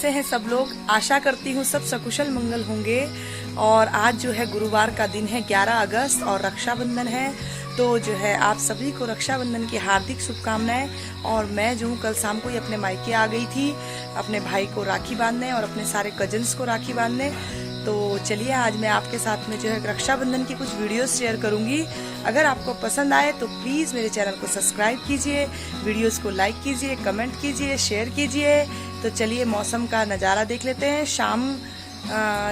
कैसे हैं सब लोग। आशा करती हूँ सब सकुशल मंगल होंगे। और आज जो है गुरुवार का दिन है 11 अगस्त और रक्षाबंधन है। तो जो है आप सभी को रक्षाबंधन की हार्दिक शुभकामनाएं। और मैं जो हूँ कल शाम को ही अपने मायके आ गई थी अपने भाई को राखी बांधने और अपने सारे कजन्स को राखी बांधने। तो चलिए आज मैं आपके साथ में जो है रक्षाबंधन की कुछ वीडियोस शेयर करूंगी। अगर आपको पसंद आए तो प्लीज़ मेरे चैनल को सब्सक्राइब कीजिए, वीडियोस को लाइक कीजिए, कमेंट कीजिए, शेयर कीजिए। तो चलिए मौसम का नज़ारा देख लेते हैं। शाम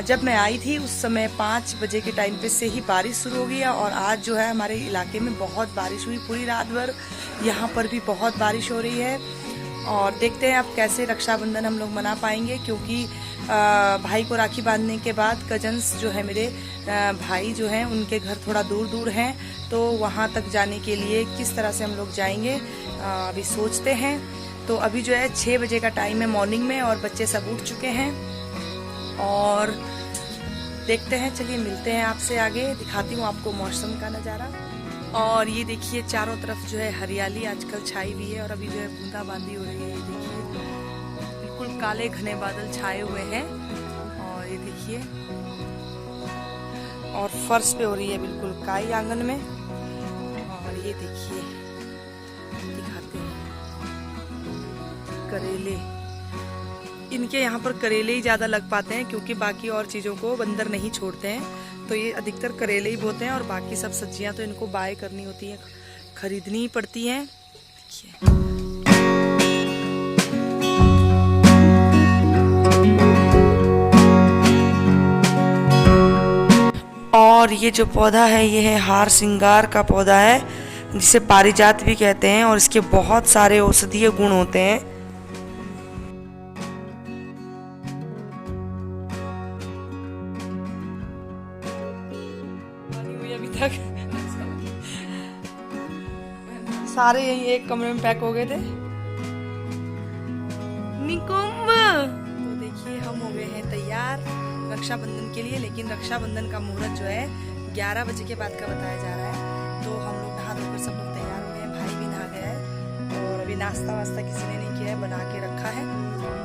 जब मैं आई थी उस समय 5 बजे के टाइम पे से ही बारिश शुरू हो गई और आज जो है हमारे इलाके में बहुत बारिश हुई पूरी रात भर। यहाँ पर भी बहुत बारिश हो रही है और देखते हैं अब कैसे रक्षाबंधन हम लोग मना पाएंगे, क्योंकि भाई को राखी बांधने के बाद कजन्स जो है मेरे भाई जो हैं उनके घर थोड़ा दूर दूर हैं। तो वहाँ तक जाने के लिए किस तरह से हम लोग जाएंगे अभी सोचते हैं। तो अभी जो है 6 बजे का टाइम है मॉर्निंग में और बच्चे सब उठ चुके हैं और देखते हैं। चलिए मिलते हैं आपसे आगे, दिखाती हूँ आपको मौसम का नज़ारा। और ये देखिए चारों तरफ जो है हरियाली आजकल छाई हुई है और अभी जो है बूंदाबांदी हो रही है। ये देखिए बिल्कुल काले घने बादल छाए हुए हैं और ये देखिए और फर्श पे हो रही है बिल्कुल काई आंगन में। और ये देखिए दिखाते हैं करेले। इनके यहाँ पर करेले ही ज़्यादा लग पाते हैं क्योंकि बाकी और चीज़ों को बंदर नहीं छोड़ते हैं। तो ये अधिकतर करेले ही बोते हैं और बाकी सब सब्जियां तो इनको बाय करनी होती हैं, खरीदनी ही पड़ती हैं। देखिए और ये जो पौधा है ये है हार श्रृंगार का पौधा है जिसे पारिजात भी कहते हैं और इसके बहुत सारे औषधीय गुण होते हैं। अभी तक सारे यही एक कमरे में पैक हो गए थे। निकुंभ तो देखिए हम हो गए हैं तैयार रक्षाबंधन के लिए, लेकिन रक्षाबंधन का मुहूर्त जो है 11 बजे के बाद का बताया जा रहा है। तो हम लोग नहा धोकर सब लोग तैयार हो गए हैं, भाई भी नहा गया है और अभी नाश्ता वास्ता किसी ने नहीं किया है, बना के रखा है।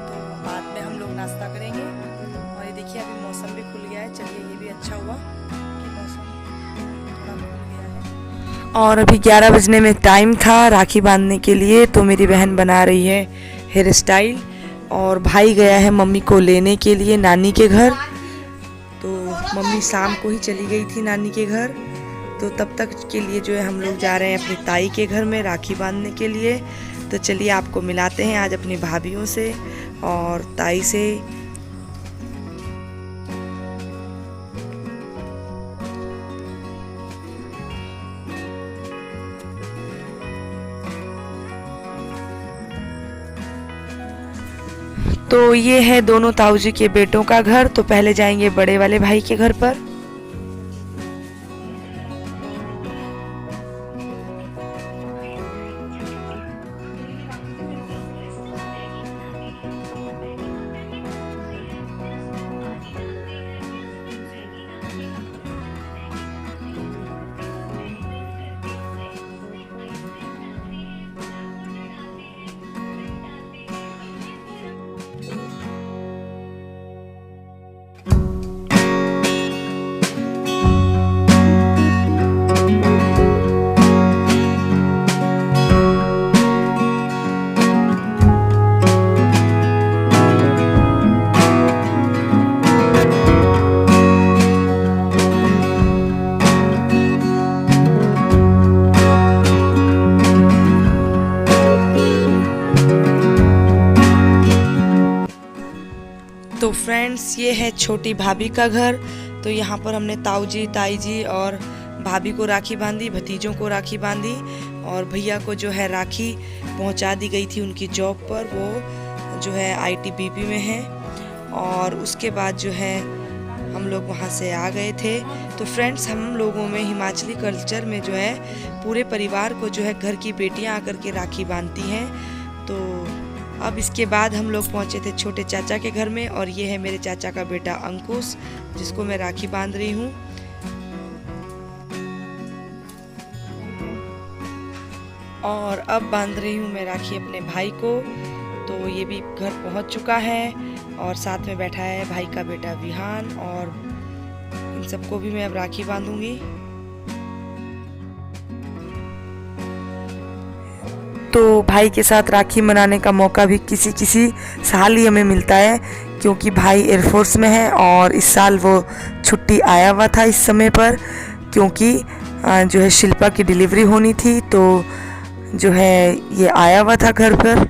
तो बाद में हम लोग नाश्ता करेंगे। और ये देखिए अभी मौसम भी खुल गया है। चलिए ये भी अच्छा हुआ कि मौसम थोड़ा खुल गया है। और अभी 11 बजने में टाइम था राखी बांधने के लिए। तो मेरी बहन बना रही है हेयर स्टाइल और भाई गया है मम्मी को लेने के लिए नानी के घर। तो मम्मी शाम को ही चली गई थी नानी के घर। तो तब तक के लिए जो है हम लोग जा रहे हैं अपनी ताई के घर में राखी बांधने के लिए। तो चलिए आपको मिलाते हैं आज अपनी भाभियों से और ताई से। तो ये है दोनों ताऊ जी के बेटों का घर। तो पहले जाएंगे बड़े वाले भाई के घर पर। तो फ्रेंड्स ये है छोटी भाभी का घर। तो यहाँ पर हमने ताऊ जी, ताई जी और भाभी को राखी बांधी, भतीजों को राखी बांधी और भैया को जो है राखी पहुँचा दी गई थी उनकी जॉब पर। वो जो है ITBP में है और उसके बाद जो है हम लोग वहाँ से आ गए थे। तो फ्रेंड्स हम लोगों में हिमाचली कल्चर में जो है पूरे परिवार को जो है घर की बेटियाँ आकर के राखी बांधती हैं। तो अब इसके बाद हम लोग पहुंचे थे छोटे चाचा के घर में और ये है मेरे चाचा का बेटा अंकुश जिसको मैं राखी बांध रही हूँ। और अब बांध रही हूँ मैं राखी अपने भाई को। तो ये भी घर पहुंच चुका है और साथ में बैठा है भाई का बेटा विहान, और इन सबको भी मैं अब राखी बांधूंगी। तो भाई के साथ राखी मनाने का मौका भी किसी किसी साल ही हमें मिलता है, क्योंकि भाई एयरफोर्स में है और इस साल वो छुट्टी आया हुआ था इस समय पर, क्योंकि जो है शिल्पा की डिलीवरी होनी थी, तो जो है ये आया हुआ था घर पर।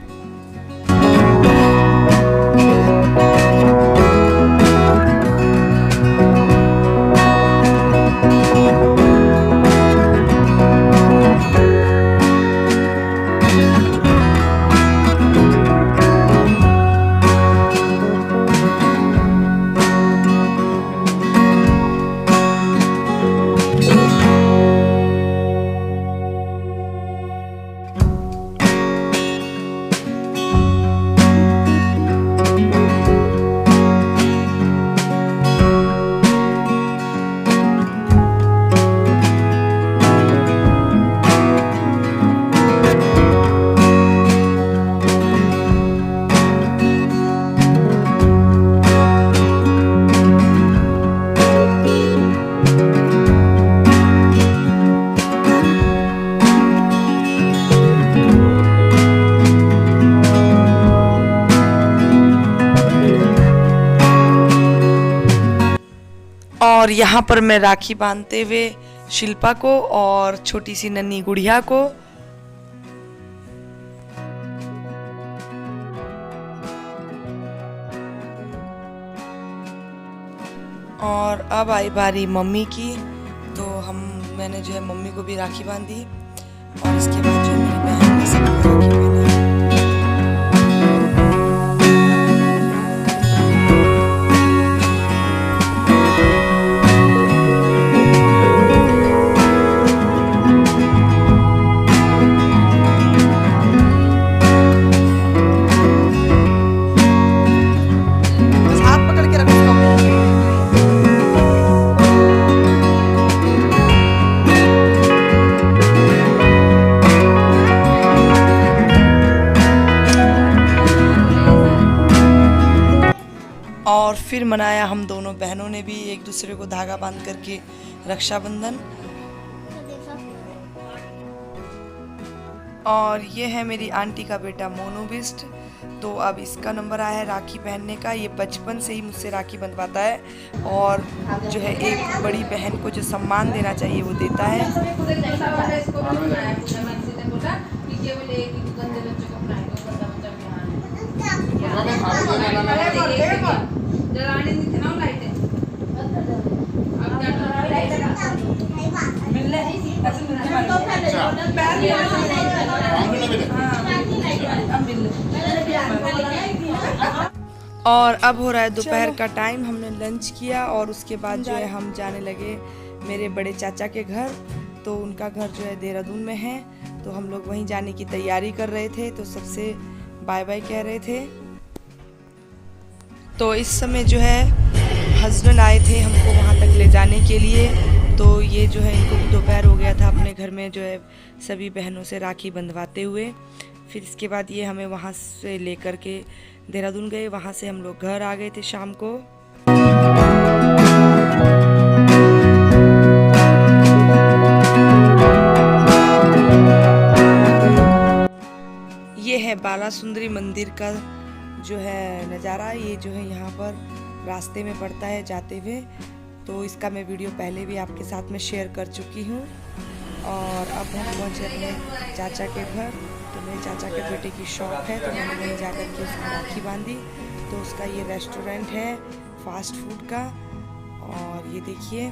और यहाँ पर मैं राखी बांधते हुए शिल्पा को और छोटी सी नन्ही गुड़िया को। और अब आई बारी मम्मी की, तो मैंने जो है मम्मी को भी राखी बांधी, और इसके बाद जो मेरी बहन ने सबको राखी बांधी। और फिर मनाया हम दोनों बहनों ने भी एक दूसरे को धागा बांध करके रक्षाबंधन। और ये है मेरी आंटी का बेटा मोनोबिस्ट, तो अब इसका नंबर आया है राखी पहनने का। ये बचपन से ही मुझसे राखी बंधवाता है, और जो है एक बड़ी बहन को जो सम्मान देना चाहिए वो देता है। और अब हो रहा है दोपहर का टाइम, हमने लंच किया और उसके बाद जो है हम जाने लगे मेरे बड़े चाचा के घर। तो उनका घर जो है देहरादून में है, तो हम लोग वहीं जाने की तैयारी कर रहे थे, तो सबसे बाय बाय कह रहे थे। तो इस समय जो है हस्बैंड आए थे हमको वहाँ तक ले जाने के लिए, तो ये जो है इनको भी दोपहर हो गया था अपने घर में जो है सभी बहनों से राखी बंधवाते हुए। फिर इसके बाद ये हमें वहाँ से लेकर के देहरादून गए, वहाँ से हम लोग घर आ गए थे शाम को। ये है बाला सुंदरी मंदिर का जो है नज़ारा, ये जो है यहाँ पर रास्ते में पड़ता है जाते हुए। तो इसका मैं वीडियो पहले भी आपके साथ में शेयर कर चुकी हूँ। और अब हम पहुँचे अपने चाचा के घर। तो मेरे चाचा के बेटे की शॉप है, तो मैंने वहीं जाकर के उसको राखी बांधी। तो उसका ये रेस्टोरेंट है फास्ट फूड का, और ये देखिए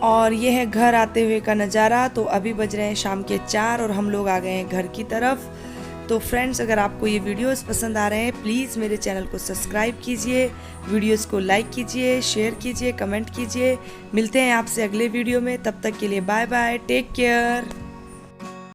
और ये है घर आते हुए का नज़ारा। तो अभी बज रहे हैं शाम के 4 और हम लोग आ गए हैं घर की तरफ। तो फ्रेंड्स, अगर आपको ये वीडियोस पसंद आ रहे हैं प्लीज़ मेरे चैनल को सब्सक्राइब कीजिए, वीडियोस को लाइक कीजिए, शेयर कीजिए, कमेंट कीजिए। मिलते हैं आपसे अगले वीडियो में, तब तक के लिए बाय बाय, टेक केयर।